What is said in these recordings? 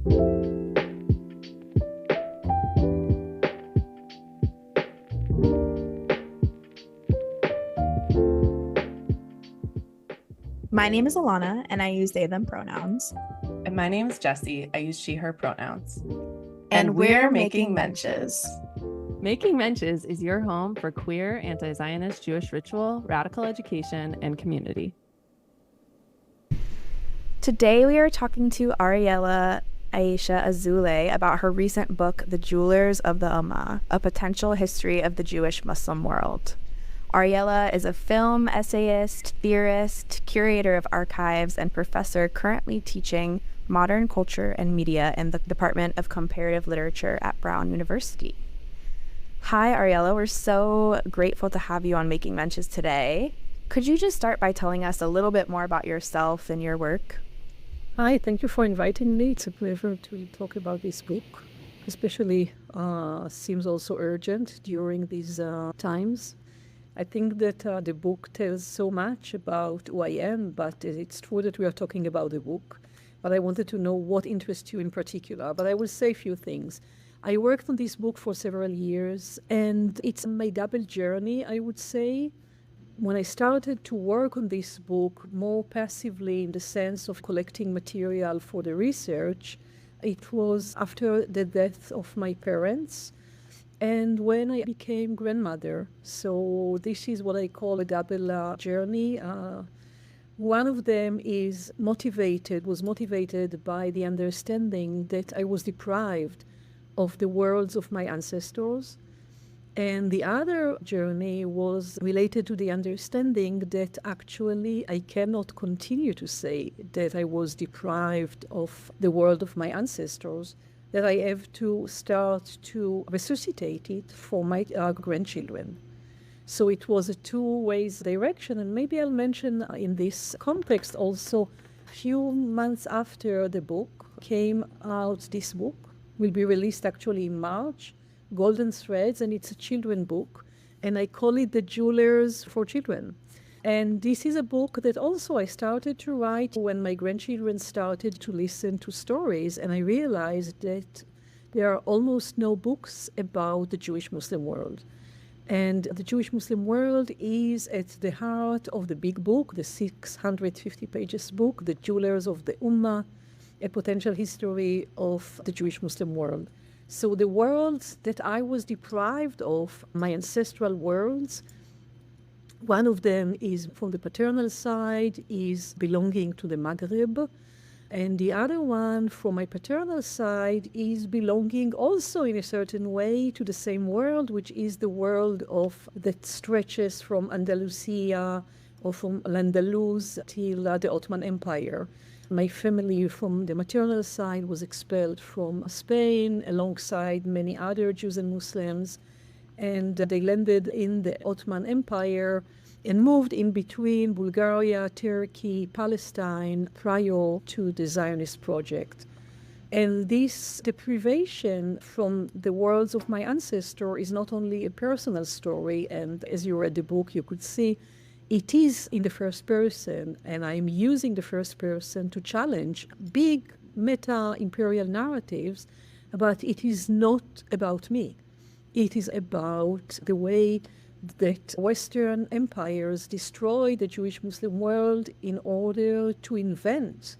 My name is Alana, and I use they, them pronouns. And my name is Jessie. I use she, her pronouns. And we're making menches. Making Menches is your home for queer, anti-Zionist Jewish ritual, radical education, and community. Today we are talking to Ariella Aïsha Azoulay about her recent book, The Jewelers of the Ummah, A Potential History of the Jewish Muslim World. Ariella is a film essayist, theorist, curator of archives, and professor currently teaching modern culture and media in the Department of Comparative Literature at Brown University. Hi, Ariella. We're so grateful to have you on Making Menches today. Could you just start by telling us a little bit more about yourself and your work? Hi, thank you for inviting me. It's a pleasure to talk about this book, especially seems also urgent during these times. I think that the book tells so much about who I am, but it's true that we are talking about the book. But I wanted to know what interests you in particular. But I will say a few things. I worked on this book for several years, and it's my double journey, I would say. When I started to work on this book more passively in the sense of collecting material for the research, it was after the death of my parents. And when I became grandmother, so this is what I call a double journey. One of them was motivated by the understanding that I was deprived of the worlds of my ancestors. And the other journey was related to the understanding that actually I cannot continue to say that I was deprived of the world of my ancestors, that I have to start to resuscitate it for my grandchildren. So it was a two-way direction, and maybe I'll mention in this context also, a few months after the book came out, this book will be released actually in March, Golden Threads, and it's a children book, and I call it The Jewelers for Children. And this is a book that also I started to write when my grandchildren started to listen to stories, and I realized that there are almost no books about the Jewish Muslim world. And the Jewish Muslim world is at the heart of the big book, the 650 pages book, The Jewelers of the Ummah, A Potential History of the Jewish Muslim World. So the worlds that I was deprived of, my ancestral worlds, one of them is from the paternal side, is belonging to the Maghreb. And the other one from my paternal side is belonging also in a certain way to the same world, which is the world that stretches from Andalusia or from Al-Andalus till the Ottoman Empire. My family from the maternal side was expelled from Spain alongside many other Jews and Muslims, and they landed in the Ottoman Empire and moved in between Bulgaria, Turkey, Palestine prior to the Zionist project. And this deprivation from the worlds of my ancestor is not only a personal story, and as you read the book, you could see it is in the first person, and I'm using the first person to challenge big meta-imperial narratives, but it is not about me. It is about the way that Western empires destroy the Jewish Muslim world in order to invent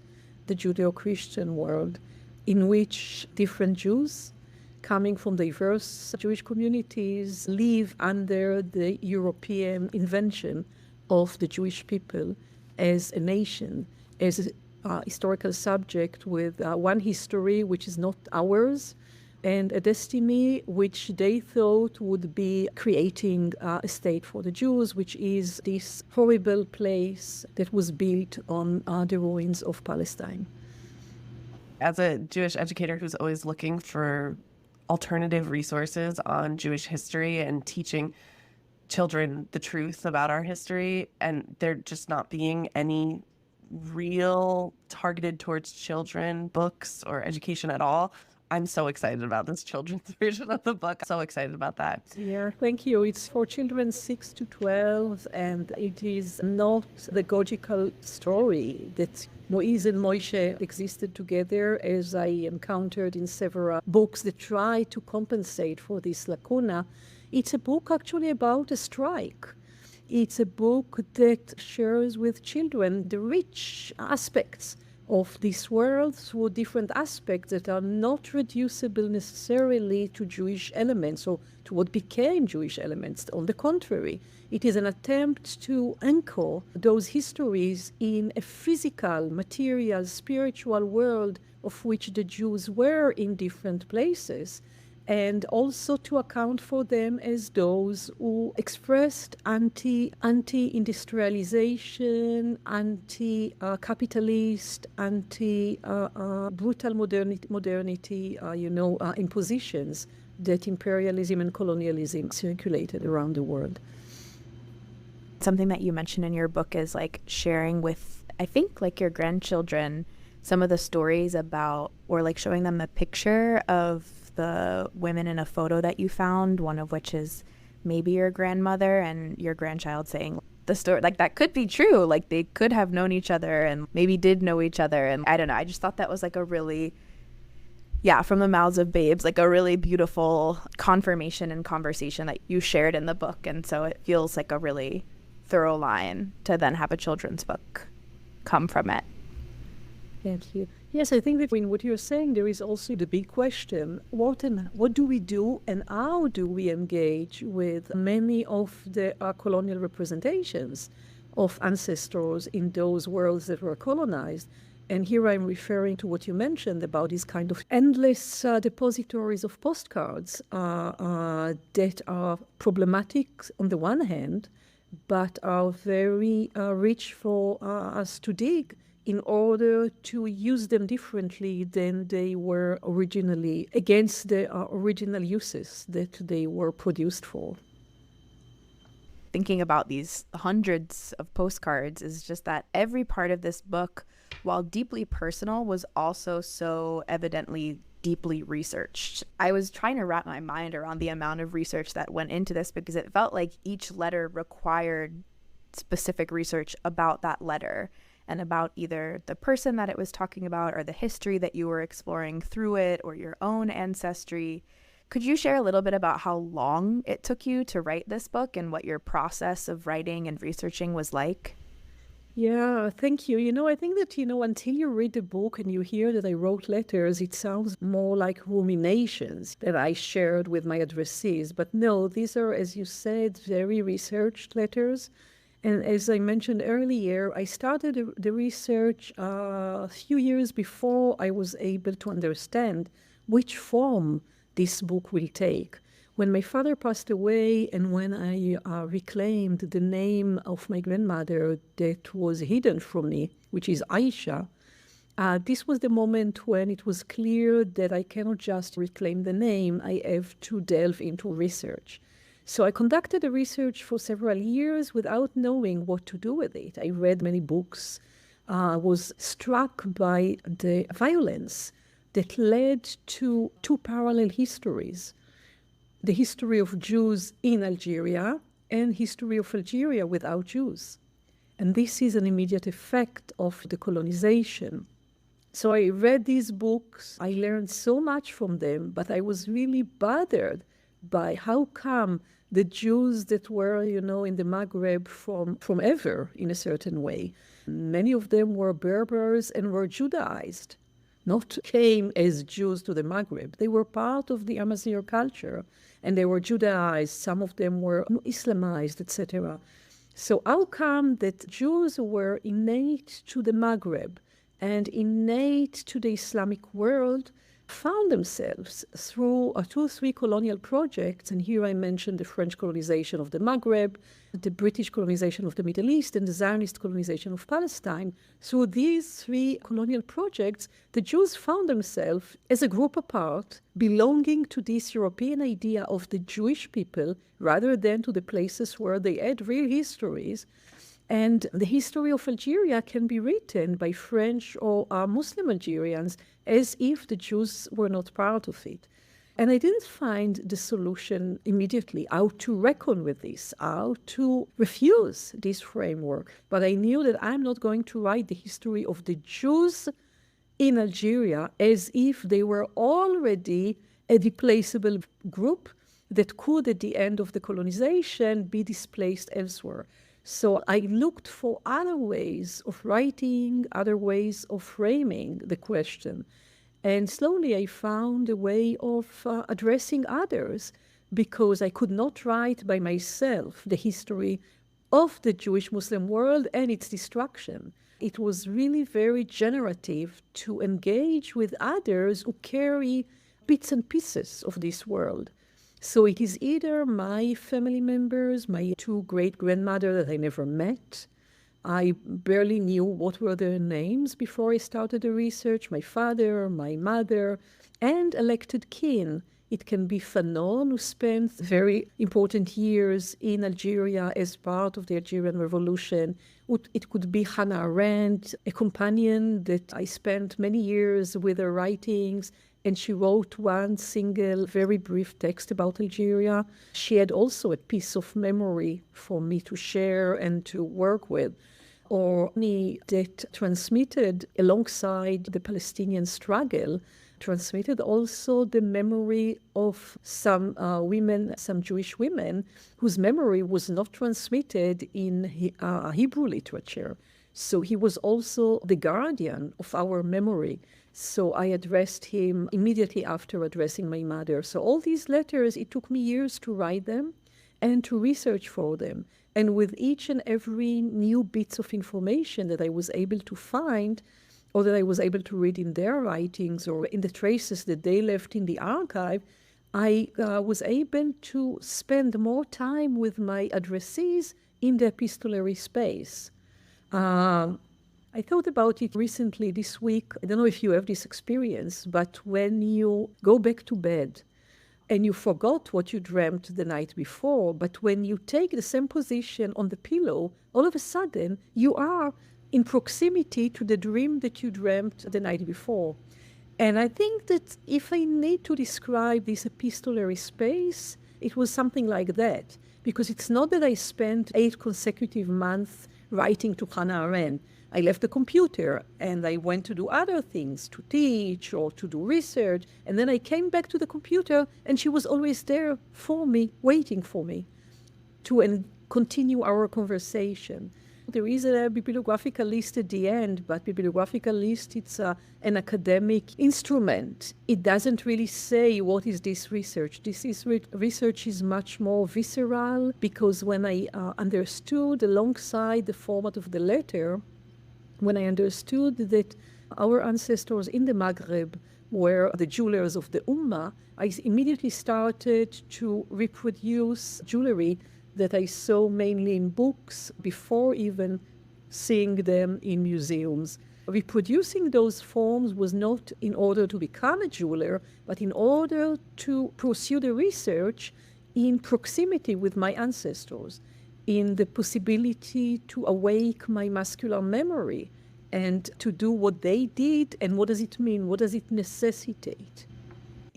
the Judeo-Christian world, in which different Jews coming from diverse Jewish communities live under the European invention of the Jewish people as a nation, as a historical subject with one history which is not ours, and a destiny which they thought would be creating a state for the Jews, which is this horrible place that was built on the ruins of Palestine. As a Jewish educator who's always looking for alternative resources on Jewish history and teaching children the truth about our history, and there just not being any real targeted towards children books or education at all, I'm so excited about this children's version of the book. So excited about that. Yeah, thank you. It's for children 6 to 12, and it is not the logical story that Moise and Moshe existed together, as I encountered in several books that try to compensate for this lacuna. It's a book actually about a strike. It's a book that shares with children the rich aspects of this world through different aspects that are not reducible necessarily to Jewish elements or to what became Jewish elements. On the contrary, it is an attempt to anchor those histories in a physical, material, spiritual world of which the Jews were in different places, and also to account for them as those who expressed anti-industrialization, anti-capitalist, anti-brutal modernity, impositions that imperialism and colonialism circulated around the world. Something that you mentioned in your book is like sharing with, I think, like your grandchildren some of the stories about, or like showing them a picture of the women in a photo that you found, one of which is maybe your grandmother, and your grandchild saying the story, like that could be true, like they could have known each other and maybe did know each other. And I don't know, I just thought that was like a really, from the mouths of babes, like a really beautiful confirmation and conversation that you shared in the book. And so it feels like a really thorough line to then have a children's book come from it. Thank you. Yes, I think that in what you're saying, there is also the big question, what do we do and how do we engage with many of the colonial representations of ancestors in those worlds that were colonized? And here I'm referring to what you mentioned about these kind of endless depositories of postcards that are problematic on the one hand, but are very rich for us to dig in order to use them differently than they were originally, against the original uses that they were produced for. Thinking about these hundreds of postcards is just that every part of this book, while deeply personal, was also so evidently deeply researched. I was trying to wrap my mind around the amount of research that went into this, because it felt like each letter required specific research about that letter and about either the person that it was talking about or the history that you were exploring through it or your own ancestry. Could you share a little bit about how long it took you to write this book and what your process of writing and researching was like? Yeah, thank you. I think that, until you read the book and you hear that I wrote letters, it sounds more like ruminations that I shared with my addressees. But no, these are, as you said, very researched letters. And as I mentioned earlier, I started the research a few years before I was able to understand which form this book will take. When my father passed away and when I reclaimed the name of my grandmother that was hidden from me, which is Aïsha, this was the moment when it was clear that I cannot just reclaim the name, I have to delve into research. So I conducted the research for several years without knowing what to do with it. I read many books, was struck by the violence that led to two parallel histories. The history of Jews in Algeria and history of Algeria without Jews. And this is an immediate effect of the colonization. So I read these books, I learned so much from them, but I was really bothered by how come the Jews that were, in the Maghreb from ever, in a certain way, many of them were Berbers and were Judaized, not came as Jews to the Maghreb. They were part of the Amazigh culture, and they were Judaized. Some of them were Islamized, etc. So how come that Jews were innate to the Maghreb and innate to the Islamic world found themselves through 2 or 3 colonial projects, and here I mentioned the French colonization of the Maghreb, the British colonization of the Middle East, and the Zionist colonization of Palestine. Through these 3 colonial projects, the Jews found themselves as a group apart, belonging to this European idea of the Jewish people, rather than to the places where they had real histories. And the history of Algeria can be written by French or Muslim Algerians as if the Jews were not part of it. And I didn't find the solution immediately, how to reckon with this, how to refuse this framework. But I knew that I'm not going to write the history of the Jews in Algeria as if they were already a displaceable group that could, at the end of the colonization, be displaced elsewhere. So I looked for other ways of writing, other ways of framing the question. And slowly I found a way of addressing others, because I could not write by myself the history of the Jewish Muslim world and its destruction. It was really very generative to engage with others who carry bits and pieces of this world. So it is either my family members, my two great-grandmothers that I never met. I barely knew what were their names before I started the research, my father, my mother, and elected kin. It can be Fanon, who spent very important years in Algeria as part of the Algerian Revolution. It could be Hannah Arendt, a companion that I spent many years with her writings, and she wrote one single, very brief text about Algeria. She had also a piece of memory for me to share and to work with. Or Ani, that transmitted alongside the Palestinian struggle, transmitted also the memory of some women, some Jewish women, whose memory was not transmitted in Hebrew literature. So he was also the guardian of our memory. So I addressed him immediately after addressing my mother. So all these letters, it took me years to write them and to research for them. And with each and every new bits of information that I was able to find, or that I was able to read in their writings or in the traces that they left in the archive, I was able to spend more time with my addressees in the epistolary space. I thought about it recently this week. I don't know if you have this experience, but when you go back to bed and you forgot what you dreamt the night before, but when you take the same position on the pillow, all of a sudden you are in proximity to the dream that you dreamt the night before. And I think that if I need to describe this epistolary space, it was something like that. Because it's not that I spent 8 consecutive months writing to Hannah Arendt. I left the computer and I went to do other things, to teach or to do research. And then I came back to the computer and she was always there for me, waiting for me to continue our conversation. There is a bibliographical list at the end, but bibliographical list, it's an academic instrument. It doesn't really say what is this research. Research is much more visceral, because when I understood alongside the format of the letter, when I understood that our ancestors in the Maghreb were the jewelers of the Ummah, I immediately started to reproduce jewelry that I saw mainly in books before even seeing them in museums. Reproducing those forms was not in order to become a jeweler, but in order to pursue the research in proximity with my ancestors, in the possibility to awake my muscular memory and to do what they did. And what does it mean? What does it necessitate?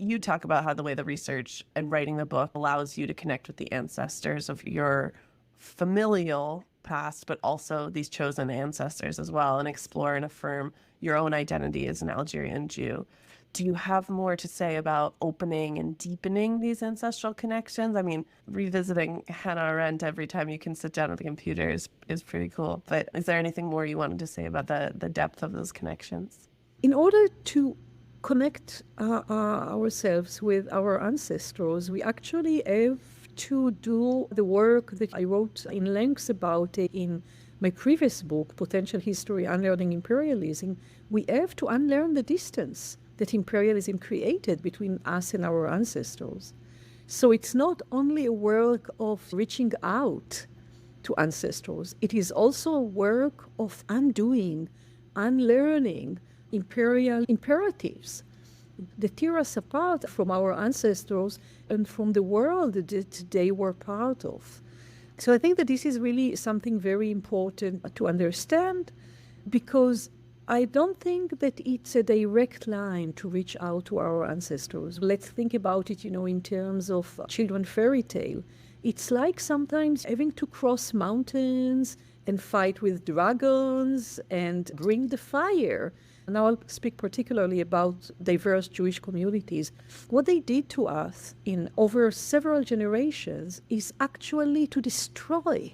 You talk about how the way the research and writing the book allows you to connect with the ancestors of your familial past, but also these chosen ancestors as well, and explore and affirm your own identity as an Algerian Jew. Do you have more to say about opening and deepening these ancestral connections? I mean, revisiting Hannah Arendt every time you can sit down at the computer is pretty cool. But is there anything more you wanted to say about the depth of those connections? In order to connect ourselves with our ancestors, we actually have to do the work that I wrote in length about in my previous book, Potential History, Unlearning Imperialism. We have to unlearn the distance that imperialism created between us and our ancestors. So it's not only a work of reaching out to ancestors, it is also a work of undoing, unlearning imperial imperatives that tear us apart from our ancestors and from the world that they were part of. So I think that this is really something very important to understand, because I don't think that it's a direct line to reach out to our ancestors. Let's think about it, in terms of children fairy tale. It's like sometimes having to cross mountains and fight with dragons and bring the fire. Now I'll speak particularly about diverse Jewish communities. What they did to us in over several generations is actually to destroy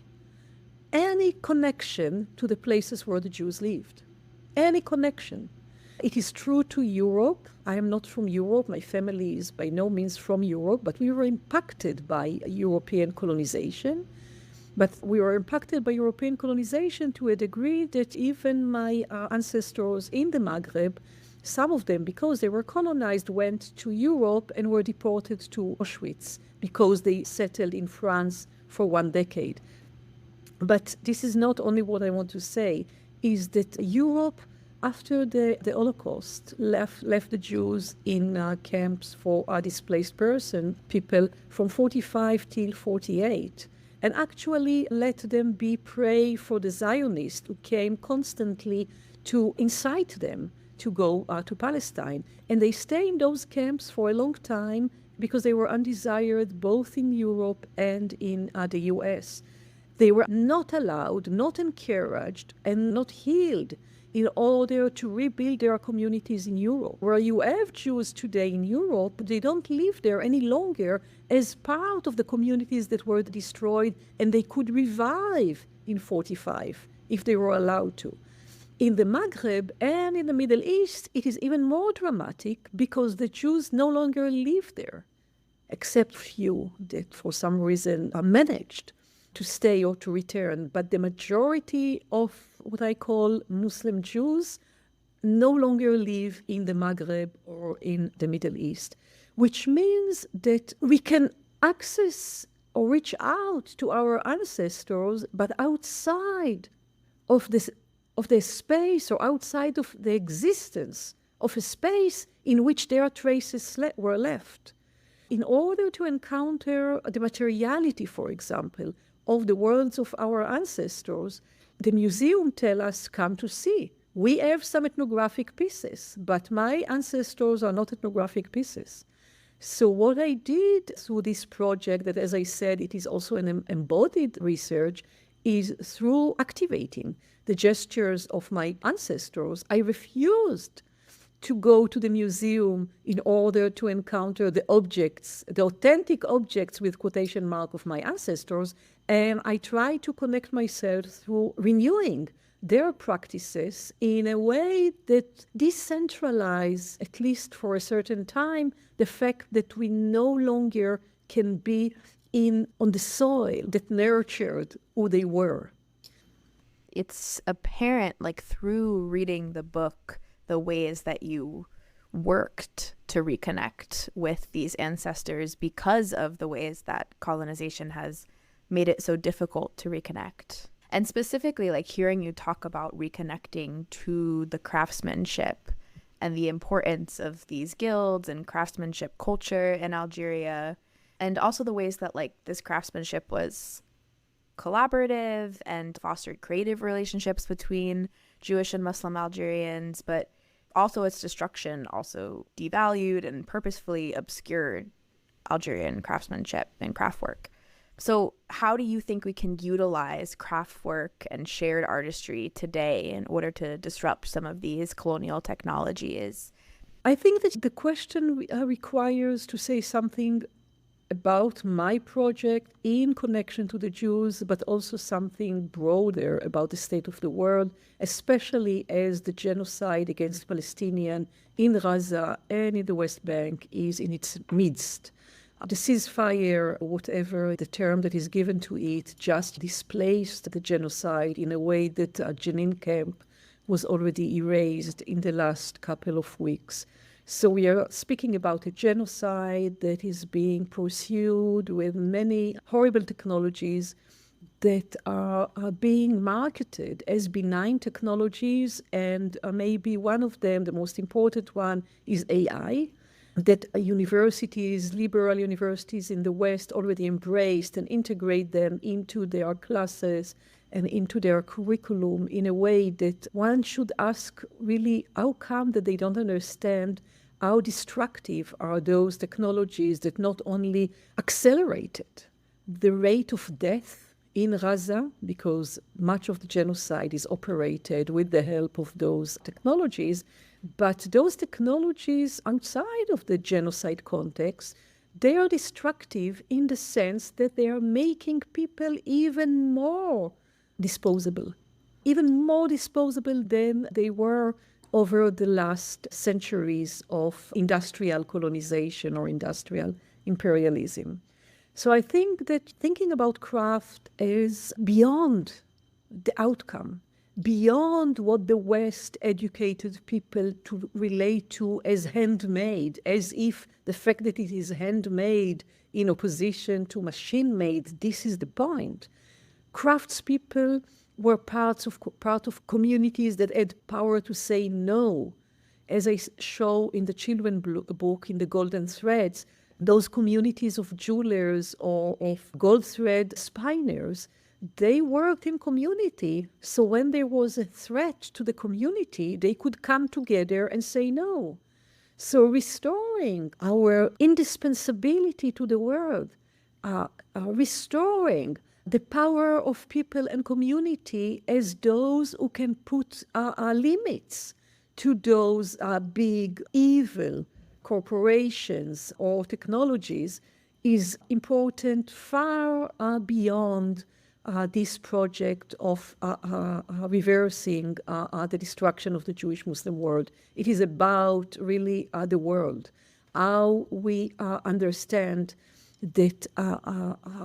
any connection to the places where the Jews lived. Any connection. It is true to Europe. I am not from Europe. My family is by no means from Europe, but we were impacted by European colonization. But we were impacted by European colonization to a degree that even my ancestors in the Maghreb, some of them, because they were colonized, went to Europe and were deported to Auschwitz because they settled in France for 1 decade. But this is not only what I want to say, is that Europe, after the Holocaust, left the Jews in camps for displaced people from 45 till 48, and actually let them be prey for the Zionists who came constantly to incite them to go to Palestine. And they stayed in those camps for a long time because they were undesired both in Europe and in the US. They were not allowed, not encouraged, and not healed in order to rebuild their communities in Europe. Where you have Jews today in Europe, they don't live there any longer as part of the communities that were destroyed, and they could revive in 45 if they were allowed to. In the Maghreb and in the Middle East, it is even more dramatic because the Jews no longer live there, except few that for some reason are managed to stay or to return. But the majority of what I call Muslim Jews no longer live in the Maghreb or in the Middle East, which means that we can access or reach out to our ancestors, but outside of the space or outside of the existence of a space in which their traces were left. In order to encounter the materiality, for example, of the worlds of our ancestors, the museum tell us, come to see. We have some ethnographic pieces, but my ancestors are not ethnographic pieces. So what I did through this project, that as I said, it is also an embodied research, is through activating the gestures of my ancestors. I refused to go to the museum in order to encounter the objects, the authentic objects with quotation mark of my ancestors, and I try to connect myself through renewing their practices in a way that decentralize, at least for a certain time, the fact that we no longer can be on the soil that nurtured who they were. It's apparent, like through reading the book, the ways that you worked to reconnect with these ancestors because of the ways that colonization has made it so difficult to reconnect. And specifically, like hearing you talk about reconnecting to the craftsmanship and the importance of these guilds and craftsmanship culture in Algeria, and also the ways that like this craftsmanship was collaborative and fostered creative relationships between Jewish and Muslim Algerians, but also its destruction also devalued and purposefully obscured Algerian craftsmanship and craftwork. So how do you think we can utilize craftwork and shared artistry today in order to disrupt some of these colonial technologies? I think that the question requires to say something about my project in connection to the Jews, but also something broader about the state of the world, especially as the genocide against Palestinians in Gaza and in the West Bank is in its midst. The ceasefire, whatever the term that is given to it, just displaced the genocide in a way that Jenin camp was already erased in the last couple of weeks. So we are speaking about a genocide that is being pursued with many horrible technologies that are being marketed as benign technologies, and maybe one of them, the most important one, is AI. that universities, liberal universities in the West already embraced and integrate them into their classes and into their curriculum in a way that one should ask really how come that they don't understand how destructive are those technologies that not only accelerated the rate of death in Gaza, because much of the genocide is operated with the help of those technologies, but those technologies outside of the genocide context, they are destructive in the sense that they are making people even more disposable than they were over the last centuries of industrial colonization or industrial imperialism. So I think that thinking about craft is beyond the outcome, beyond what the West educated people to relate to as handmade, as if the fact that it is handmade in opposition to machine-made, this is the point. Craftspeople were part of communities that had power to say no. As I show in the children book, in the Golden Threads, those communities of jewelers or of gold thread spiners, they worked in community. So when there was a threat to the community, they could come together and say no. So restoring our indispensability to the world, restoring the power of people and community as those who can put limits to those big evil corporations or technologies is important far beyond this project of reversing the destruction of the Jewish-Muslim world. It is about really the world, how we understand that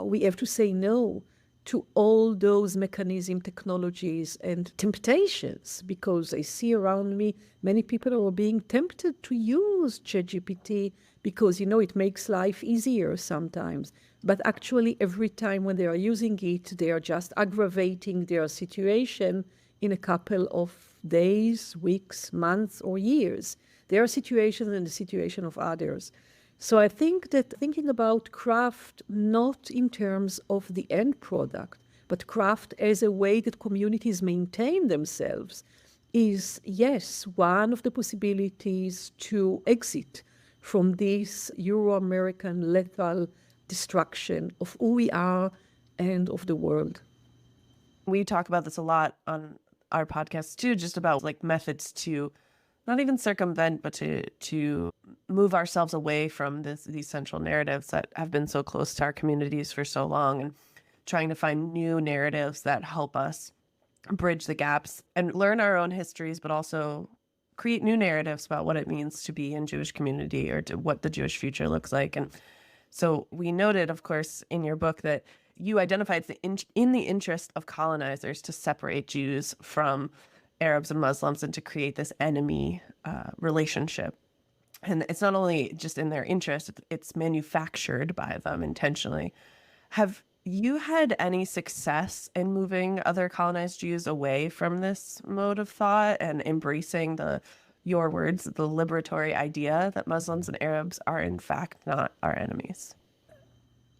we have to say no to all those mechanism technologies and temptations, because I see around me many people are being tempted to use ChatGPT because, it makes life easier sometimes. But actually, every time when they are using it, they are just aggravating their situation in a couple of days, weeks, months, or years. There are situations and the situation of others. So I think that thinking about craft not in terms of the end product, but craft as a way that communities maintain themselves is, yes, one of the possibilities to exit from this Euro-American lethal destruction of who we are and of the world. We talk about this a lot on our podcast too, just about like methods to not even circumvent, but to move ourselves away from these central narratives that have been so close to our communities for so long, and trying to find new narratives that help us bridge the gaps and learn our own histories, but also create new narratives about what it means to be in Jewish community or to what the Jewish future looks like. And so we noted, of course, in your book that you identified in the interest of colonizers to separate Jews from Arabs and Muslims and to create this enemy relationship. And it's not only just in their interest, it's manufactured by them intentionally. Have you had any success in moving other colonized Jews away from this mode of thought and embracing your words, the liberatory idea that Muslims and Arabs are in fact not our enemies?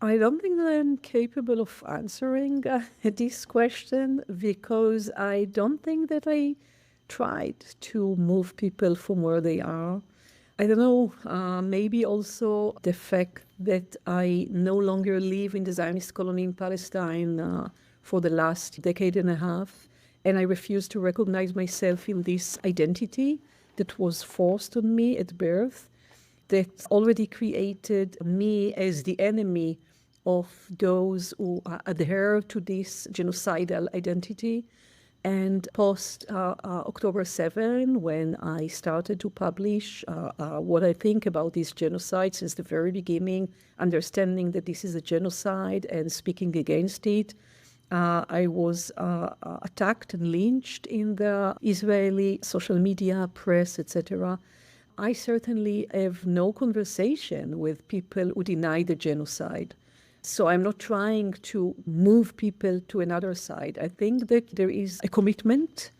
I don't think that I'm capable of answering this question, because I don't think that I tried to move people from where they are. I don't know, maybe also the fact that I no longer live in the Zionist colony in Palestine for the last decade and a half, and I refuse to recognize myself in this identity that was forced on me at birth, that already created me as the enemy of those who adhere to this genocidal identity. And post October 7, when I started to publish what I think about this genocide since the very beginning, understanding that this is a genocide and speaking against it, I was attacked and lynched in the Israeli social media, press, etc. I certainly have no conversation with people who deny the genocide. So I'm not trying to move people to another side. I think that there is a commitment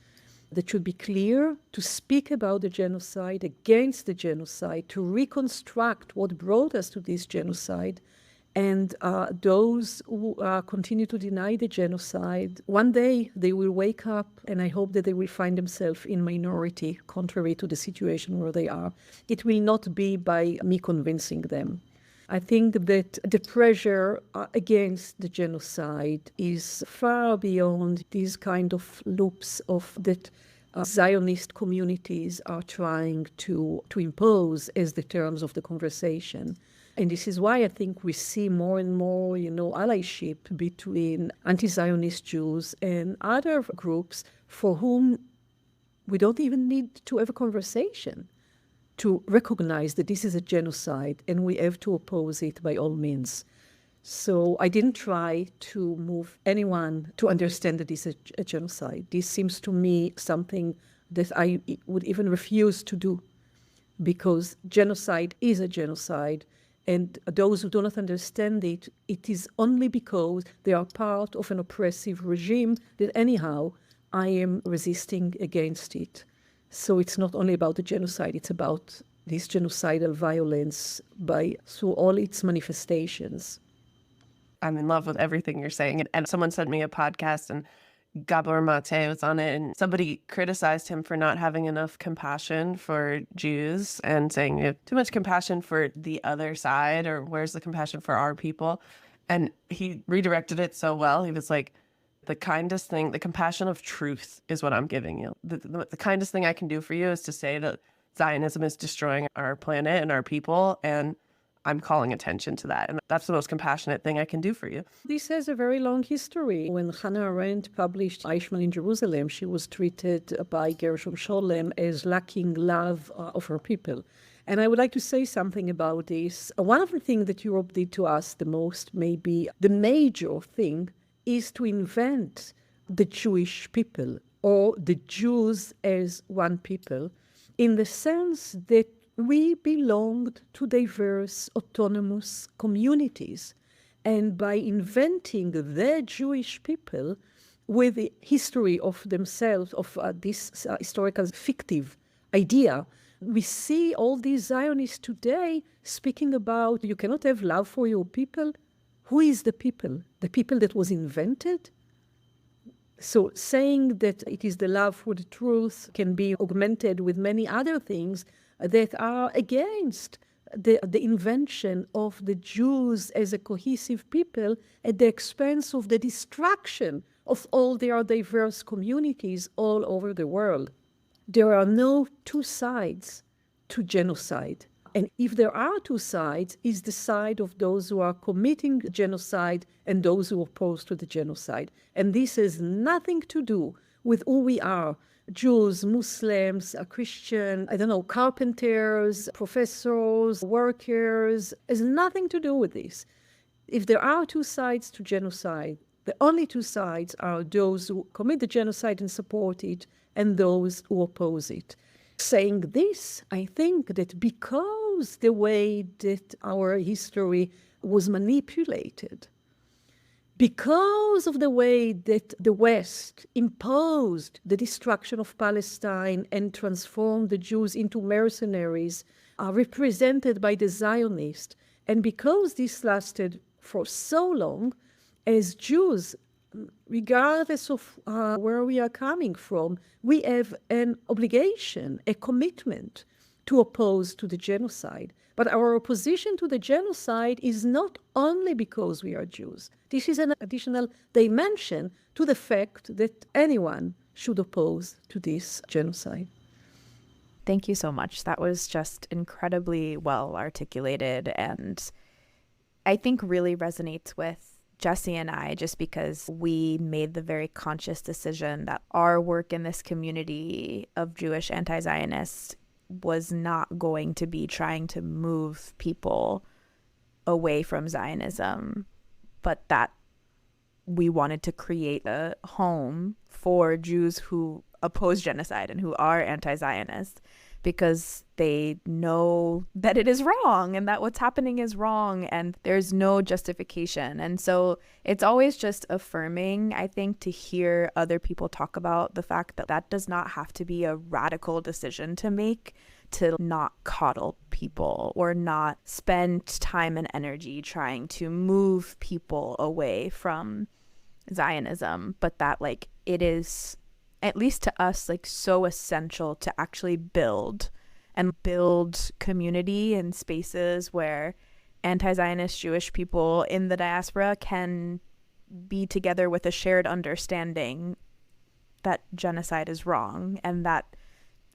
that should be clear, to speak about the genocide, against the genocide, to reconstruct what brought us to this genocide. And those who continue to deny the genocide, one day they will wake up, and I hope that they will find themselves in minority, contrary to the situation where they are. It will not be by me convincing them. I think that the pressure against the genocide is far beyond these kind of loops of that Zionist communities are trying to impose as the terms of the conversation. And this is why I think we see more and more, allyship between anti-Zionist Jews and other groups for whom we don't even need to have a conversation to recognize that this is a genocide and we have to oppose it by all means. So I didn't try to move anyone to understand that this is a genocide. This seems to me something that I would even refuse to do, because genocide is a genocide. And those who do not understand it, it is only because they are part of an oppressive regime that anyhow I am resisting against it. So it's not only about the genocide, it's about this genocidal violence through all its manifestations. I'm in love with everything you're saying. And someone sent me a podcast, and Gabor Mate was on it, and somebody criticized him for not having enough compassion for Jews and saying you have too much compassion for the other side, or where's the compassion for our people? And he redirected it so well. He was like, the kindest thing, the compassion of truth is what I'm giving you. The kindest thing I can do for you is to say that Zionism is destroying our planet and our people, and I'm calling attention to that. And that's the most compassionate thing I can do for you. This has a very long history. When Hannah Arendt published Eichmann in Jerusalem, she was treated by Gershom Scholem as lacking love of her people. And I would like to say something about this. One of the things that Europe did to us the most, maybe the major thing, is to invent the Jewish people, or the Jews as one people, in the sense that we belonged to diverse autonomous communities. And by inventing the Jewish people with the history of themselves, of this historical fictive idea, we see all these Zionists today speaking about, you cannot have love for your people. Who is the people? The people that was invented? So saying that it is the love for the truth can be augmented with many other things that are against the invention of the Jews as a cohesive people at the expense of the destruction of all their diverse communities all over the world. There are no two sides to genocide. And if there are two sides, it's the side of those who are committing genocide and those who oppose to the genocide. And this has nothing to do with who we are. Jews, Muslims, Christian, carpenters, professors, workers, has nothing to do with this. If there are two sides to genocide, the only two sides are those who commit the genocide and support it, and those who oppose it. Saying this, I think that because the way that our history was manipulated, because of the way that the West imposed the destruction of Palestine and transformed the Jews into mercenaries, represented by the Zionists, and because this lasted for so long, as Jews, regardless of where we are coming from, we have an obligation, a commitment to oppose to the genocide. But our opposition to the genocide is not only because we are Jews. This is an additional dimension to the fact that anyone should oppose to this genocide. Thank you so much. That was just incredibly well articulated, and I think really resonates with Jesse and I, just because we made the very conscious decision that our work in this community of Jewish anti-Zionists was not going to be trying to move people away from Zionism, but that we wanted to create a home for Jews who oppose genocide and who are anti-Zionist, because they know that it is wrong and that what's happening is wrong and there's no justification. And so it's always just affirming, I think, to hear other people talk about the fact that that does not have to be a radical decision to make, to not coddle people or not spend time and energy trying to move people away from Zionism, but that like it is, at least to us, like so essential to actually build community and spaces where anti-Zionist Jewish people in the diaspora can be together with a shared understanding that genocide is wrong and that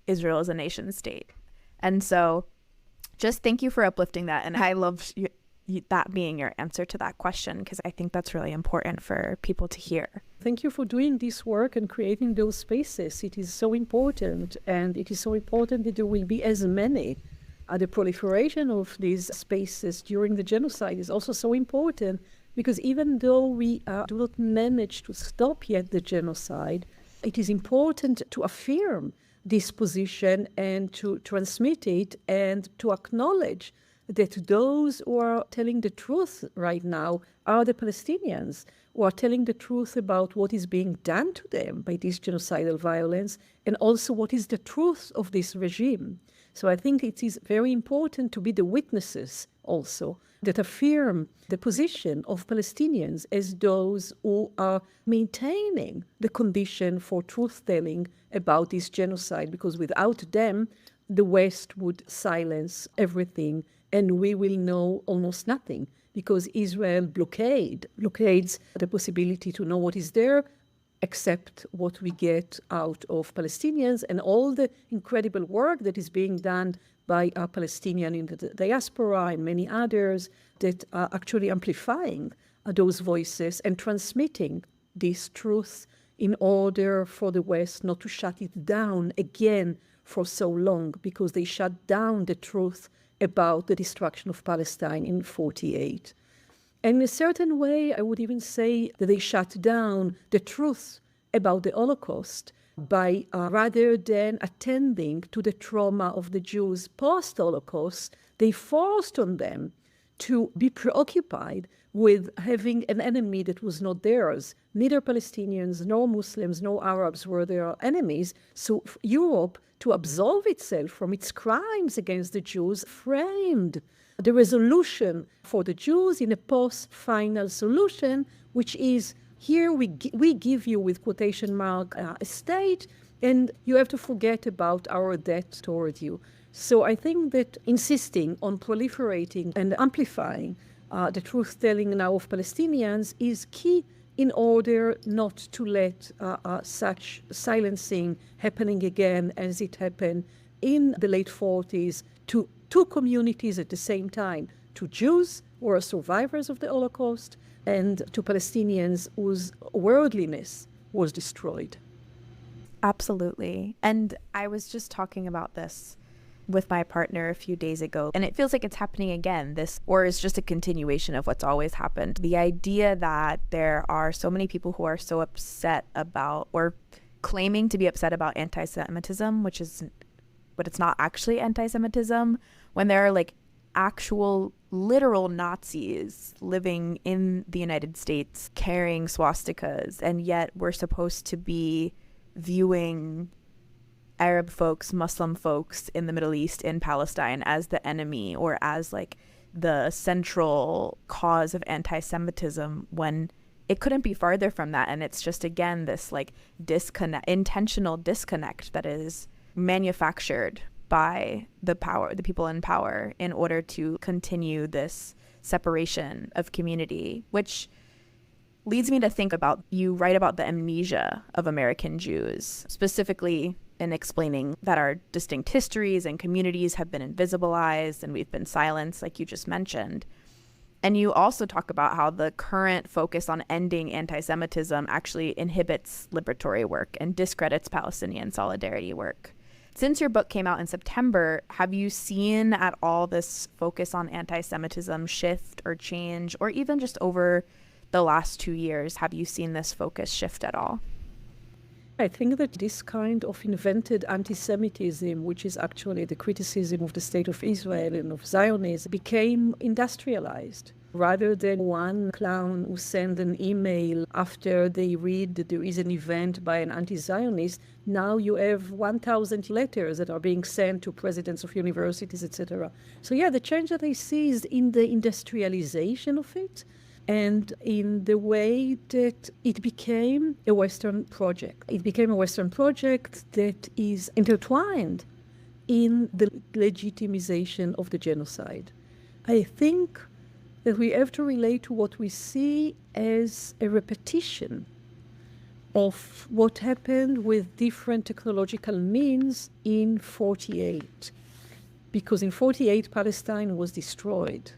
Israel is a nation state. And so just thank you for uplifting that. And I love that being your answer to that question, because I think that's really important for people to hear. Thank you for doing this work and creating those spaces. It is so important, and it is so important that there will be as many. The proliferation of these spaces during the genocide is also so important, because even though we do not manage to stop yet the genocide, it is important to affirm this position and to transmit it and to acknowledge that those who are telling the truth right now are the Palestinians, who are telling the truth about what is being done to them by this genocidal violence, and also what is the truth of this regime. So I think it is very important to be the witnesses also that affirm the position of Palestinians as those who are maintaining the condition for truth-telling about this genocide, because without them, the West would silence everything and we will know almost nothing, because Israel blockades the possibility to know what is there, except what we get out of Palestinians and all the incredible work that is being done by Palestinians in the diaspora and many others that are actually amplifying those voices and transmitting this truth in order for the West not to shut it down again for so long, because they shut down the truth about the destruction of Palestine in 1948. And in a certain way, I would even say that they shut down the truth about the Holocaust by rather than attending to the trauma of the Jews post-Holocaust, they forced on them to be preoccupied with having an enemy that was not theirs. Neither Palestinians, nor Muslims, nor Arabs were their enemies. So Europe, to absolve itself from its crimes against the Jews, framed the resolution for the Jews in a post-final solution, which is, here we give you, with quotation mark, a state, and you have to forget about our debt toward you. So I think that insisting on proliferating and amplifying the truth-telling now of Palestinians is key in order not to let such silencing happening again as it happened in the late 40s to two communities at the same time, to Jews who are survivors of the Holocaust and to Palestinians whose worldliness was destroyed. Absolutely. And I was just talking about this with my partner a few days ago, and it feels like it's happening again, or is just a continuation of what's always happened. The idea that there are so many people who are so upset about, or claiming to be upset about, anti-Semitism, but it's not actually anti-Semitism, when there are like actual literal Nazis living in the United States carrying swastikas, and yet we're supposed to be viewing Arab folks, Muslim folks in the Middle East, in Palestine, as the enemy or as like the central cause of anti-Semitism, when it couldn't be farther from that. And it's just, again, this like intentional disconnect that is manufactured by the people in power in order to continue this separation of community, which leads me to think about, you write about the amnesia of American Jews, specifically in explaining that our distinct histories and communities have been invisibilized and we've been silenced, like you just mentioned. And you also talk about how the current focus on ending anti-Semitism actually inhibits liberatory work and discredits Palestinian solidarity work. Since your book came out in September, have you seen at all this focus on anti-Semitism shift or change, or even just over the last 2 years, have you seen this focus shift at all? I think that this kind of invented anti-Semitism, which is actually the criticism of the state of Israel and of Zionism, became industrialized. Rather than one clown who sent an email after they read that there is an event by an anti-Zionist, now you have 1,000 letters that are being sent to presidents of universities, etc. So yeah, the change that I see is in the industrialization of it, and in the way that it became a Western project. It became a Western project that is intertwined in the legitimization of the genocide. I think that we have to relate to what we see as a repetition of what happened with different technological means in 48. Because in 48, Palestine was destroyed.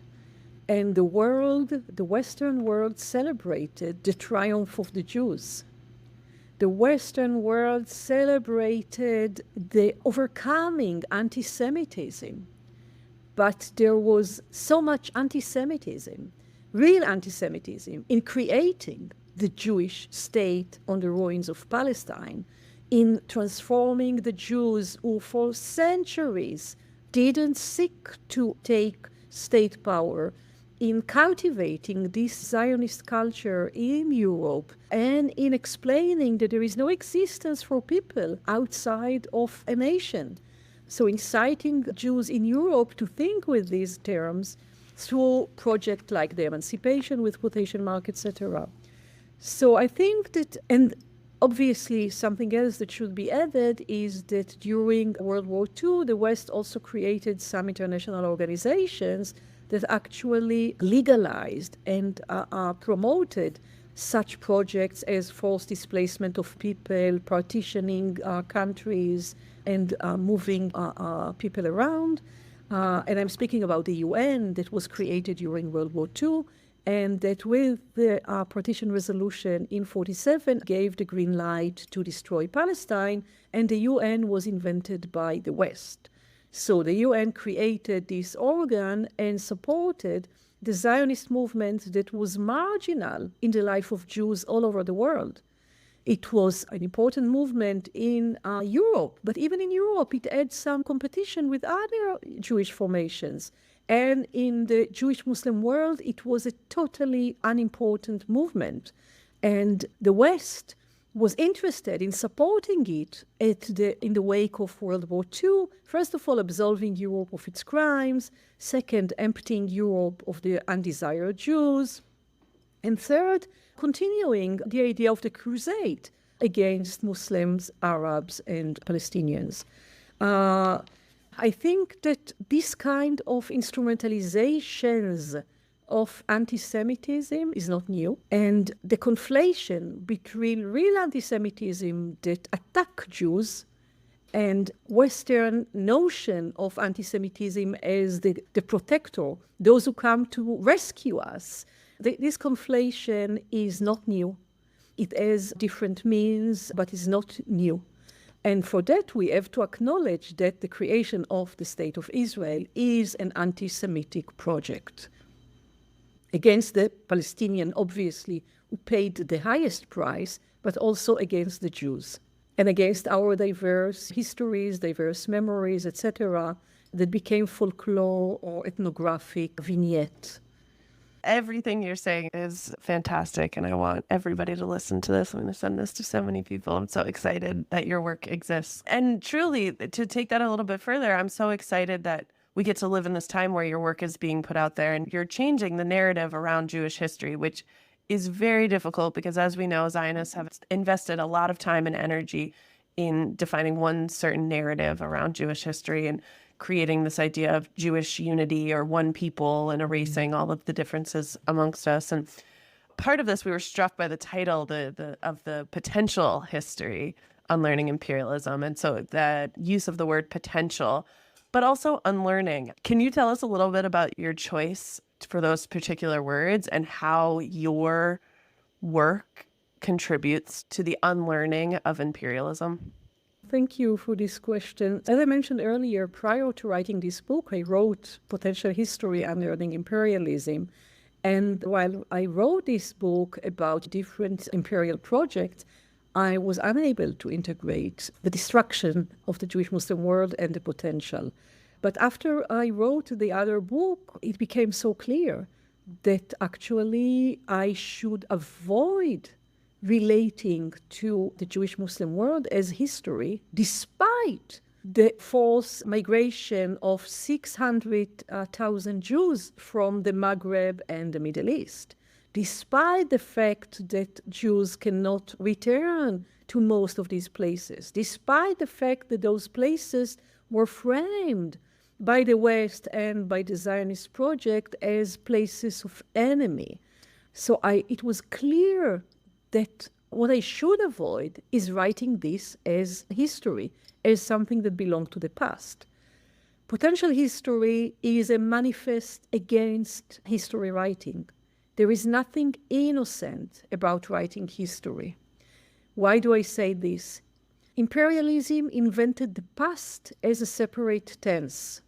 And the world, the Western world, celebrated the triumph of the Jews. The Western world celebrated the overcoming anti-Semitism. But there was so much anti-Semitism, real anti-Semitism, in creating the Jewish state on the ruins of Palestine, in transforming the Jews who for centuries didn't seek to take state power, in cultivating this Zionist culture in Europe, and in explaining that there is no existence for people outside of a nation. So inciting Jews in Europe to think with these terms through projects like the Emancipation with quotation marks, etc. So I think that, and obviously something else that should be added is that during World War II, the West also created some international organizations that actually legalized and promoted such projects as forced displacement of people, partitioning countries, and moving people around. And I'm speaking about the UN that was created during World War II, and that with the partition resolution in 47 gave the green light to destroy Palestine, and the UN was invented by the West. So the UN created this organ and supported the Zionist movement that was marginal in the life of Jews all over the world. It was an important movement in Europe, but even in Europe, it had some competition with other Jewish formations. And in the Jewish-Muslim world, it was a totally unimportant movement. And the West was interested in supporting it in the wake of World War II, first of all, absolving Europe of its crimes, second, emptying Europe of the undesired Jews, and third, continuing the idea of the crusade against Muslims, Arabs, and Palestinians. I think that this kind of instrumentalizations of anti-Semitism is not new. And the conflation between real anti-Semitism that attack Jews and Western notion of anti-Semitism as the protector, those who come to rescue us, this conflation is not new. It has different means, but is not new. And for that, we have to acknowledge that the creation of the State of Israel is an anti-Semitic project against the Palestinian, obviously, who paid the highest price, but also against the Jews and against our diverse histories, diverse memories, etc., that became folklore or ethnographic vignette. Everything you're saying is fantastic, and I want everybody to listen to this. I'm going to send this to so many people. I'm so excited that your work exists. And truly, to take that a little bit further, I'm so excited that we get to live in this time where your work is being put out there and you're changing the narrative around Jewish history, which is very difficult because, as we know, Zionists have invested a lot of time and energy in defining one certain narrative around Jewish history and creating this idea of Jewish unity or one people and erasing all of the differences amongst us. And part of this, we were struck by the title of the potential history, Unlearning Imperialism. And so that use of the word potential, but also unlearning. Can you tell us a little bit about your choice for those particular words and how your work contributes to the unlearning of imperialism? Thank you for this question. As I mentioned earlier, prior to writing this book, I wrote Potential History, Unlearning Imperialism. And while I wrote this book about different imperial projects, I was unable to integrate the destruction of the Jewish Muslim world and the potential. But after I wrote the other book, it became so clear that actually I should avoid relating to the Jewish Muslim world as history, despite the forced migration of 600,000 Jews from the Maghreb and the Middle East, despite the fact that Jews cannot return to most of these places, despite the fact that those places were framed by the West and by the Zionist project as places of enemy. So it was clear that what I should avoid is writing this as history, as something that belonged to the past. Potential history is a manifest against history writing. There is nothing innocent about writing history. Why do I say this? Imperialism invented the past as a separate tense.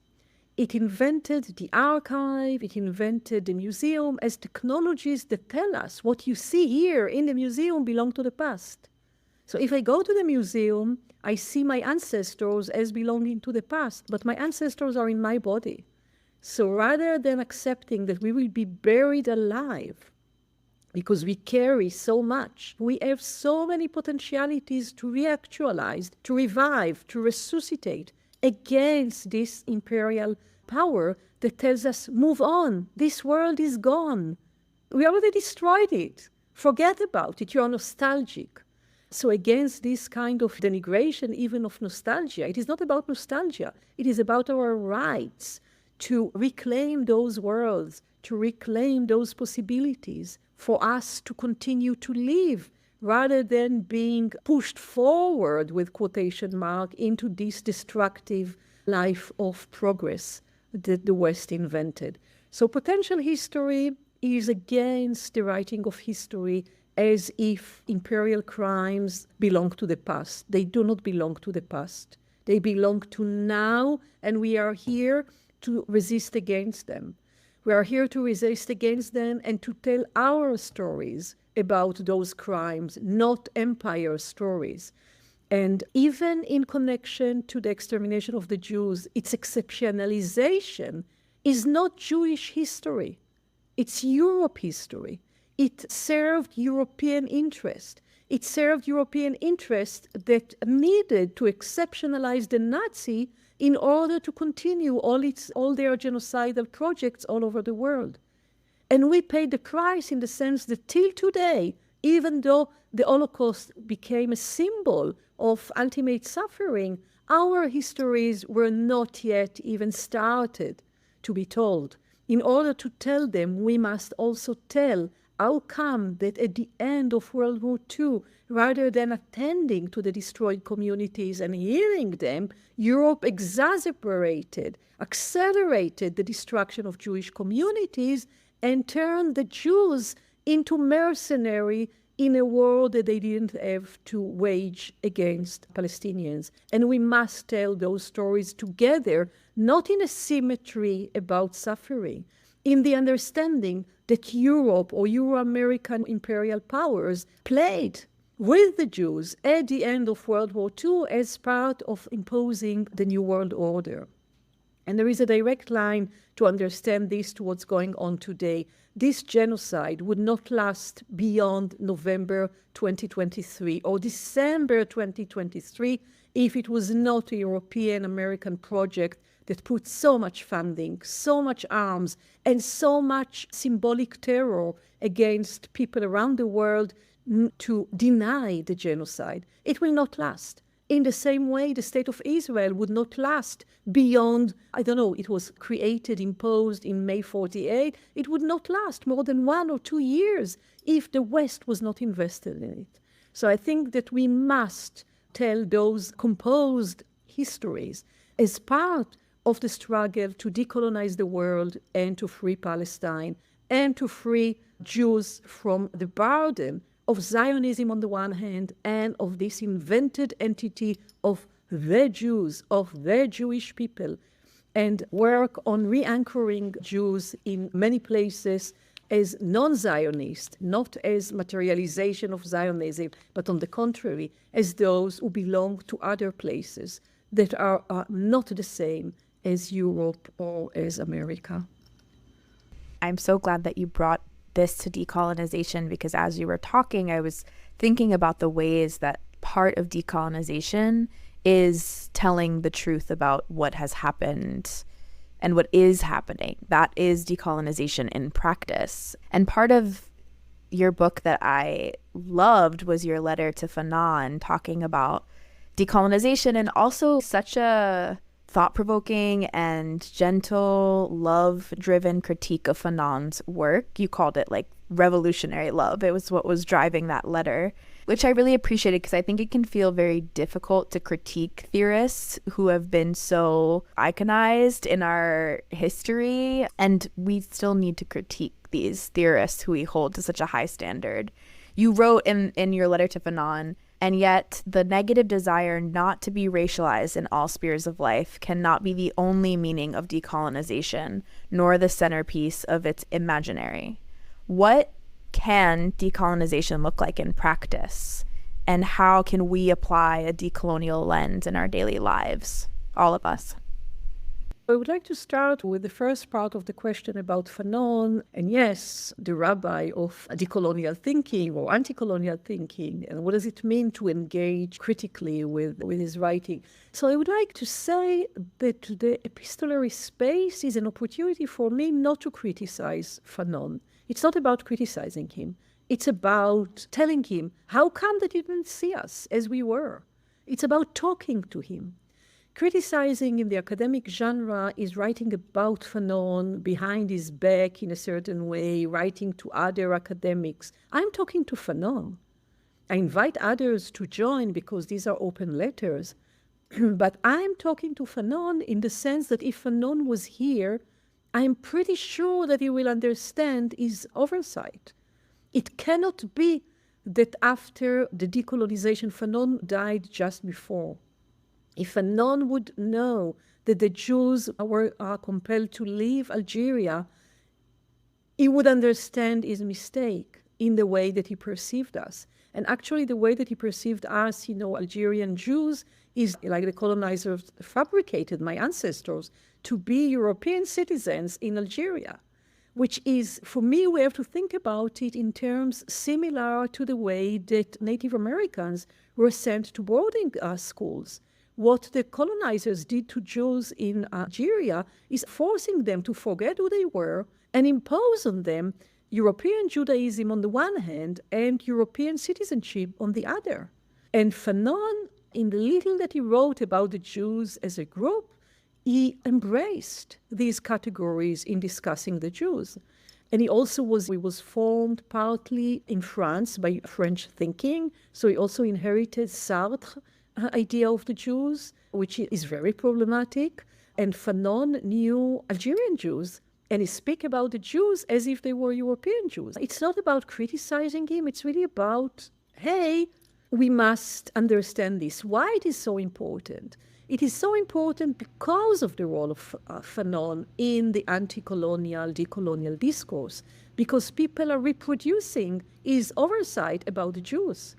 It invented the archive, it invented the museum as technologies that tell us what you see here in the museum belong to the past. So if I go to the museum, I see my ancestors as belonging to the past, but my ancestors are in my body. So rather than accepting that we will be buried alive, because we carry so much, we have so many potentialities to reactualize, to revive, to resuscitate against this imperial power that tells us, move on, this world is gone. We already destroyed it. Forget about it, you are nostalgic. So against this kind of denigration, even of nostalgia, it is not about nostalgia. It is about our rights to reclaim those worlds, to reclaim those possibilities for us to continue to live rather than being pushed forward with quotation mark into this destructive life of progress that the West invented. So potential history is against the writing of history as if imperial crimes belong to the past. They do not belong to the past. They belong to now, and we are here to resist against them. We are here to resist against them and to tell our stories about those crimes, not empire stories. And even in connection to the extermination of the Jews, its exceptionalization is not Jewish history. It's Europe history. It served European interest. It served European interest that needed to exceptionalize the Nazi in order to continue all their genocidal projects all over the world. And we paid the price in the sense that till today, even though the Holocaust became a symbol of ultimate suffering, our histories were not yet even started to be told. In order to tell them, we must also tell how come that at the end of World War II, rather than attending to the destroyed communities and healing them, Europe exacerbated, accelerated the destruction of Jewish communities and turned the Jews into mercenary in a war that they didn't have to wage against Palestinians. And we must tell those stories together, not in a symmetry about suffering, in the understanding that Europe or Euro-American imperial powers played with the Jews at the end of World War II as part of imposing the New World Order. And there is a direct line to understand this to what's going on today. This genocide would not last beyond November 2023 or December 2023 if it was not a European-American project that put so much funding, so much arms, and so much symbolic terror against people around the world to deny the genocide. It will not last. In the same way, the state of Israel would not last beyond, it was created, imposed in May 48. It would not last more than 1 or 2 years if the West was not invested in it. So I think that we must tell those composed histories as part of the struggle to decolonize the world and to free Palestine and to free Jews from the burden of Zionism on the one hand and of this invented entity of the Jews, of the Jewish people, and work on re-anchoring Jews in many places as non-Zionist, not as materialization of Zionism, but on the contrary, as those who belong to other places that are not the same as Europe or as America. I'm so glad that you brought this to decolonization, because as you were talking, I was thinking about the ways that part of decolonization is telling the truth about what has happened and what is happening. That is decolonization in practice. And part of your book that I loved was your letter to Fanon, talking about decolonization, and also such a thought-provoking and gentle, love-driven critique of Fanon's work. You called it like revolutionary love. It was what was driving that letter, which I really appreciated, because I think it can feel very difficult to critique theorists who have been so iconized in our history. And we still need to critique these theorists who we hold to such a high standard. You wrote in your letter to Fanon, and yet the negative desire not to be racialized in all spheres of life cannot be the only meaning of decolonization, nor the centerpiece of its imaginary. What can decolonization look like in practice? And how can we apply a decolonial lens in our daily lives, all of us? I would like to start with the first part of the question about Fanon, and yes, the rabbi of decolonial thinking or anti-colonial thinking, and what does it mean to engage critically with his writing. So I would like to say that the epistolary space is an opportunity for me not to criticize Fanon. It's not about criticizing him. It's about telling him, how come that you didn't see us as we were? It's about talking to him. Criticizing in the academic genre is writing about Fanon behind his back in a certain way, writing to other academics. I'm talking to Fanon. I invite others to join because these are open letters. But I'm talking to Fanon in the sense that if Fanon was here, I'm pretty sure that he will understand his oversight. It cannot be that after the decolonization, Fanon died just before. If Fanon would know that the Jews were compelled to leave Algeria, he would understand his mistake in the way that he perceived us. And actually the way that he perceived us, Algerian Jews, is like the colonizers fabricated my ancestors to be European citizens in Algeria, which is, for me, we have to think about it in terms similar to the way that Native Americans were sent to boarding schools. What the colonizers did to Jews in Algeria is forcing them to forget who they were and impose on them European Judaism on the one hand and European citizenship on the other. And Fanon, in the little that he wrote about the Jews as a group, he embraced these categories in discussing the Jews. And he was formed partly in France by French thinking, so he also inherited Sartre's idea of the Jews, which is very problematic. And Fanon knew Algerian Jews, and he speaks about the Jews as if they were European Jews. It's not about criticizing him, it's really about, hey, we must understand this. Why it is so important? It is so important because of the role of Fanon in the anti-colonial, decolonial discourse, because people are reproducing his oversight about the Jews.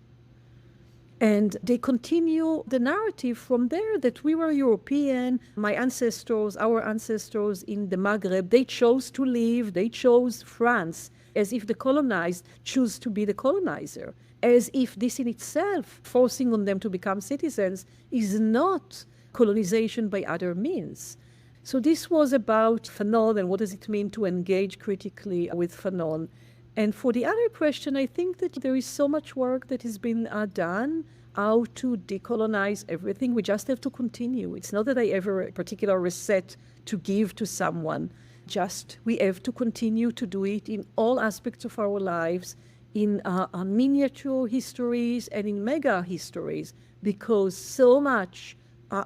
And they continue the narrative from there that we were European, my ancestors, our ancestors in the Maghreb, they chose to leave, they chose France, as if the colonized choose to be the colonizer, as if this in itself, forcing on them to become citizens, is not colonization by other means. So this was about Fanon and what does it mean to engage critically with Fanon. And for the other question, I think that there is so much work that has been done, how to decolonize everything. We just have to continue. It's not that I have a particular receipt to give to someone. Just we have to continue to do it in all aspects of our lives, in miniature histories and in mega histories, because so much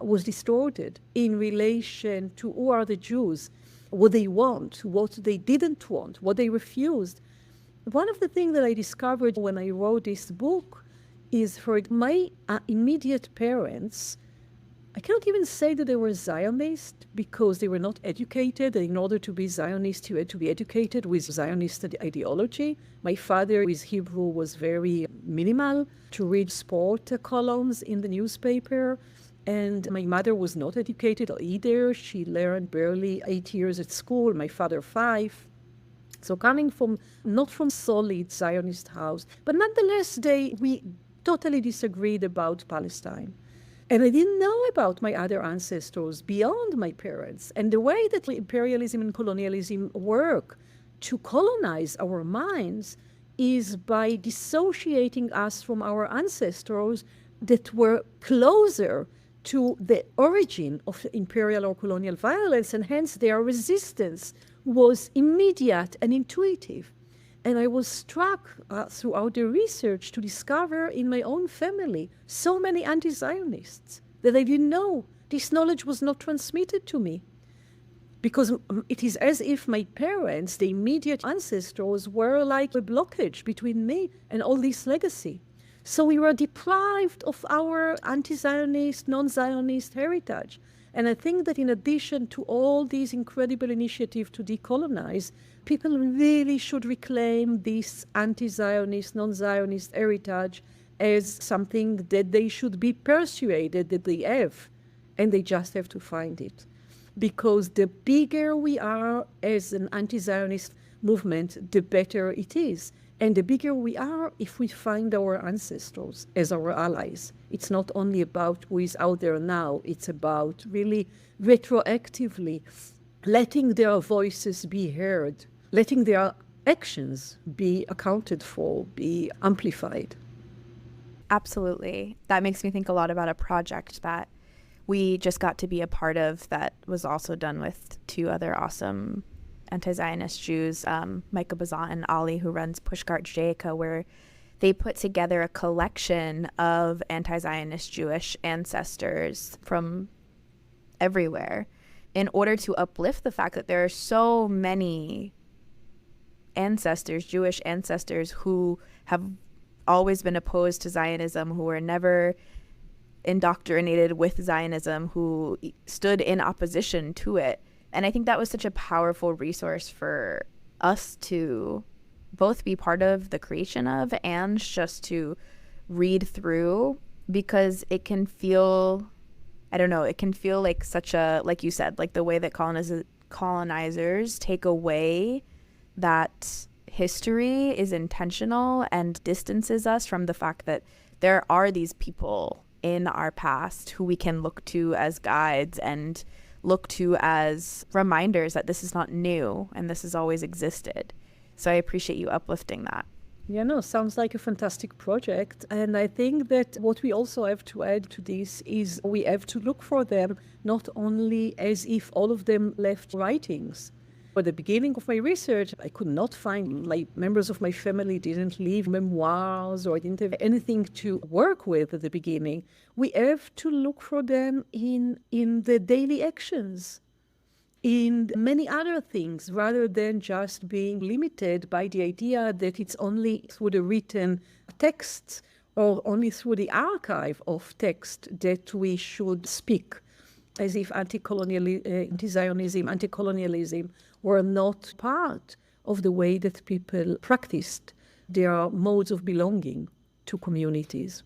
was distorted in relation to who are the Jews, what they want, what they didn't want, what they refused. One of the things that I discovered when I wrote this book is for my immediate parents, I cannot even say that they were Zionists because they were not educated. And in order to be Zionist, you had to be educated with Zionist ideology. My father, with Hebrew, was very minimal to read sport columns in the newspaper. And my mother was not educated either. She learned barely 8 years at school, my father 5. So coming from, not from solid Zionist house, but nonetheless, we totally disagreed about Palestine. And I didn't know about my other ancestors beyond my parents. And the way that imperialism and colonialism work to colonize our minds is by dissociating us from our ancestors that were closer to the origin of imperial or colonial violence, and hence their resistance was immediate and intuitive. And I was struck throughout the research to discover in my own family so many anti-Zionists that I didn't know. This knowledge was not transmitted to me. Because it is as if my parents, the immediate ancestors, were like a blockage between me and all this legacy. So we were deprived of our anti-Zionist, non-Zionist heritage. And I think that in addition to all these incredible initiatives to decolonize, people really should reclaim this anti-Zionist, non-Zionist heritage as something that they should be persuaded that they have, and they just have to find it. Because the bigger we are as an anti-Zionist movement, the better it is. And the bigger we are if we find our ancestors as our allies. It's not only about who is out there now, it's about really retroactively letting their voices be heard, letting their actions be accounted for, be amplified. Absolutely. That makes me think a lot about a project that we just got to be a part of that was also done with 2 other awesome anti-Zionist Jews, Micah Bazant and Ali, who runs Pushcart Judaica, where they put together a collection of anti-Zionist Jewish ancestors from everywhere in order to uplift the fact that there are so many ancestors, Jewish ancestors, who have always been opposed to Zionism, who were never indoctrinated with Zionism, who stood in opposition to it. And I think that was such a powerful resource for us to both be part of the creation of and just to read through, because it can feel, I don't know, it can feel like such a, like you said, like the way that colonizers take away that history is intentional and distances us from the fact that there are these people in our past who we can look to as guides and look to as reminders that this is not new and this has always existed. So I appreciate you uplifting that. Yeah, no, sounds like a fantastic project. And I think that what we also have to add to this is we have to look for them not only as if all of them left writings. At the beginning of my research, I could not find, like, members of my family didn't leave memoirs, or I didn't have anything to work with at the beginning. We have to look for them in the daily actions, in many other things, rather than just being limited by the idea that it's only through the written text or only through the archive of text that we should speak, as if anti-Zionism, anti-colonialism were not part of the way that people practiced their modes of belonging to communities.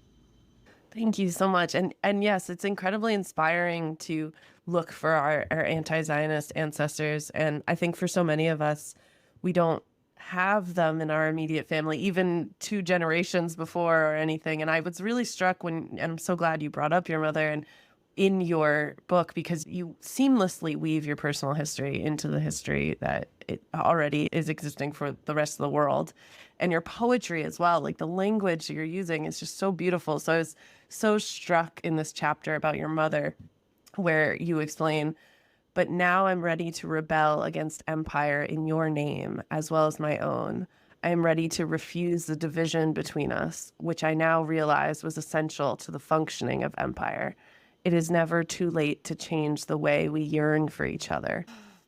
Thank you so much. And yes, it's incredibly inspiring to look for our anti-Zionist ancestors. And I think for so many of us, we don't have them in our immediate family, even 2 generations before or anything. And I was really struck and I'm so glad you brought up your mother and in your book, because you seamlessly weave your personal history into the history that it already is existing for the rest of the world. And your poetry as well, like the language you're using is just so beautiful. So I was so struck in this chapter about your mother, where you explain, but now I'm ready to rebel against empire in your name, as well as my own. I am ready to refuse the division between us, which I now realize was essential to the functioning of empire. It is never too late to change the way we yearn for each other.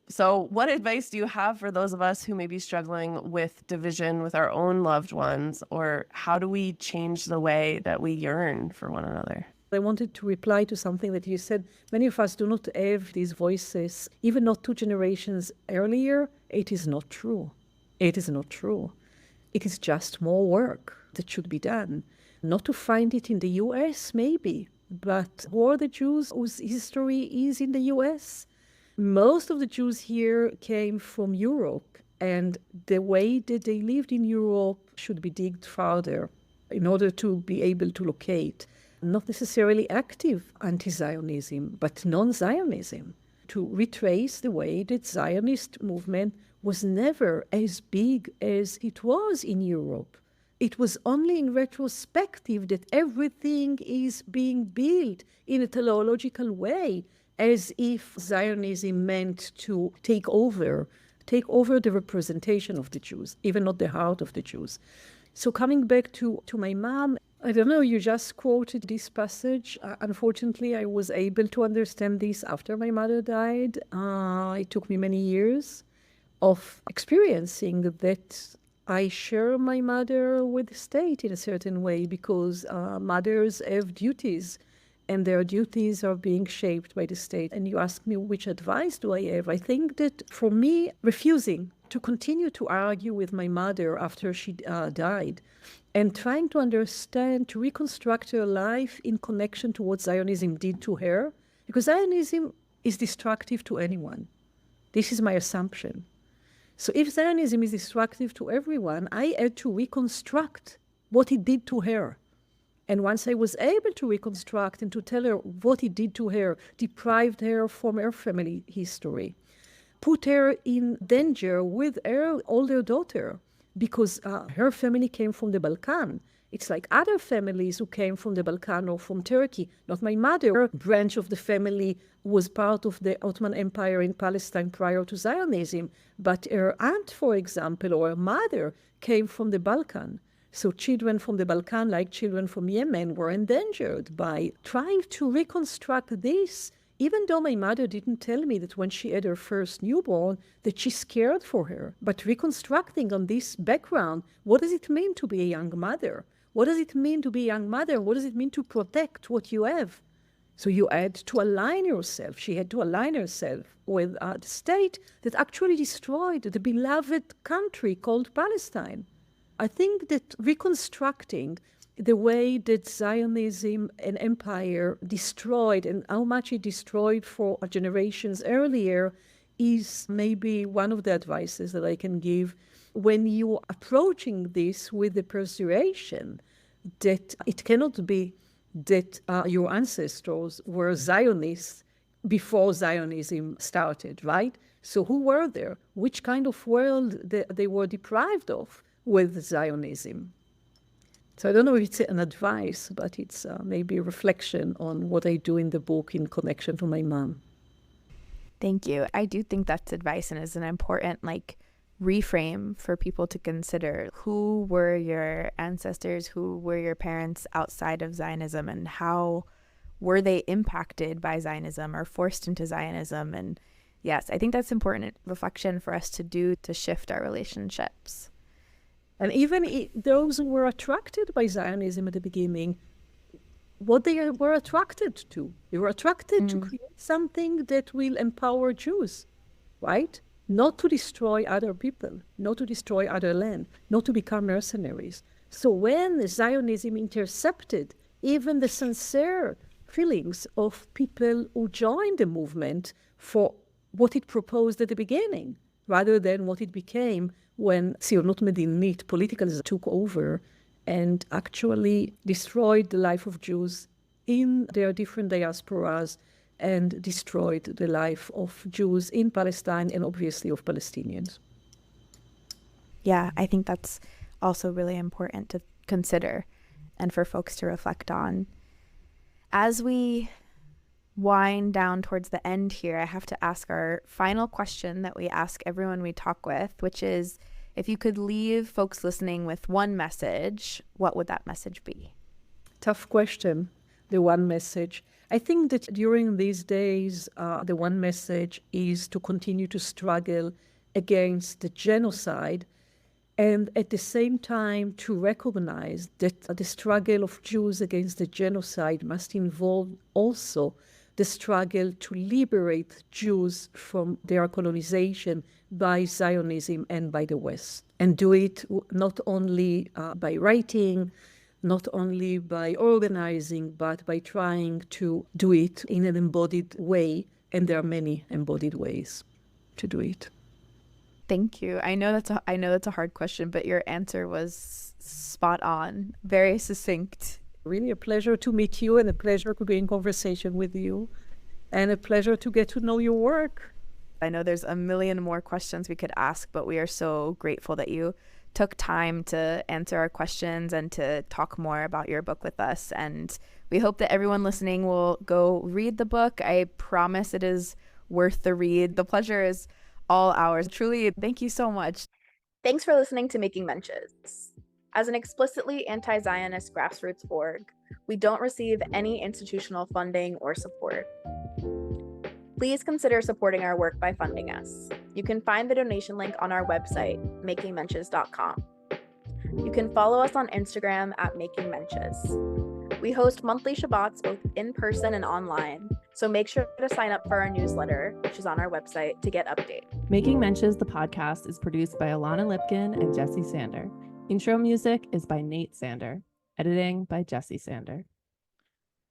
So what advice do you have for those of us who may be struggling with division with our own loved ones, or how do we change the way that we yearn for one another? I wanted to reply to something that you said. Many of us do not have these voices, even not 2 generations earlier. It is not true. It is not true. It is just more work that should be done. Not to find it in the US, maybe, but who are the Jews whose history is in the US? Most of the Jews here came from Europe, and the way that they lived in Europe should be digged further in order to be able to locate not necessarily active anti-Zionism, but non-Zionism, to retrace the way that Zionist movement was never as big as it was in Europe. It was only in retrospective that everything is being built in a teleological way, as if Zionism meant to take over the representation of the Jews, even not the heart of the Jews. So coming back to my mom, I don't know, you just quoted this passage. Unfortunately, I was able to understand this after my mother died. It took me many years of experiencing that I share my mother with the state in a certain way, because mothers have duties, and their duties are being shaped by the state. And you ask me, which advice do I have? I think that for me, refusing to continue to argue with my mother after she died, and trying to understand, to reconstruct her life in connection to what Zionism did to her, because Zionism is destructive to anyone. This is my assumption. So if Zionism is destructive to everyone, I had to reconstruct what it did to her. And once I was able to reconstruct and to tell her what it did to her, deprived her from her family history, put her in danger with her older daughter, because her family came from the Balkan. It's like other families who came from the Balkan or from Turkey. Not my mother. Her branch of the family was part of the Ottoman Empire in Palestine prior to Zionism. But her aunt, for example, or her mother came from the Balkan. So children from the Balkan, like children from Yemen, were endangered by trying to reconstruct this, even though my mother didn't tell me that when she had her first newborn, that she scared for her. But reconstructing on this background, what does it mean to be a young mother? What does it mean to be a young mother? What does it mean to protect what you have? So you had to align yourself. She had to align herself with the state that actually destroyed the beloved country called Palestine. I think that reconstructing the way that Zionism and empire destroyed and how much it destroyed for generations earlier is maybe one of the advices that I can give when you're approaching this with the persuasion that it cannot be that your ancestors were Zionists before Zionism started, right? So who were there? Which kind of world they were deprived of with Zionism? So I don't know if it's an advice, but it's maybe a reflection on what I do in the book in connection to my mom. Thank you. I do think that's advice and is an important reframe for people to consider. Who were your ancestors? Who were your parents outside of Zionism? And how were they impacted by Zionism or forced into Zionism? And yes, I think that's important reflection for us to do to shift our relationships. And even those who were attracted by Zionism at the beginning, what they were attracted to. They were attracted to create something that will empower Jews, right? Not to destroy other people, not to destroy other land, not to become mercenaries. So when Zionism intercepted even the sincere feelings of people who joined the movement for what it proposed at the beginning, rather than what it became when Tzionut Medinit, politicals took over and actually destroyed the life of Jews in their different diasporas and destroyed the life of Jews in Palestine and obviously of Palestinians. Yeah, I think that's also really important to consider and for folks to reflect on. As we wind down towards the end here, I have to ask our final question that we ask everyone we talk with, which is, if you could leave folks listening with one message, what would that message be? Tough question, the one message. I think that during these days, the one message is to continue to struggle against the genocide and at the same time to recognize that the struggle of Jews against the genocide must involve also the struggle to liberate Jews from their colonization by Zionism and by the West, and do it not only by writing, not only by organizing, but by trying to do it in an embodied way, and there are many embodied ways to do it. Thank you. I know that's a hard question, but your answer was spot on, very succinct. Really a pleasure to meet you, and a pleasure to be in conversation with you, and a pleasure to get to know your work. I know there's a million more questions we could ask, but we are so grateful that you took time to answer our questions and to talk more about your book with us. And we hope that everyone listening will go read the book. I promise it is worth the read. The pleasure is all ours. Truly, thank you so much. Thanks for listening to Making Menches. As an explicitly anti-Zionist grassroots org, we don't receive any institutional funding or support. Please consider supporting our work by funding us. You can find the donation link on our website, makingmenches.com. You can follow us on Instagram at Making Menches. We host monthly Shabbats both in person and online, so make sure to sign up for our newsletter, which is on our website, to get updates. Making Menches, the podcast, is produced by Alana Lipkin and Jesse Sander. Intro music is by Nate Sander. Editing by Jesse Sander.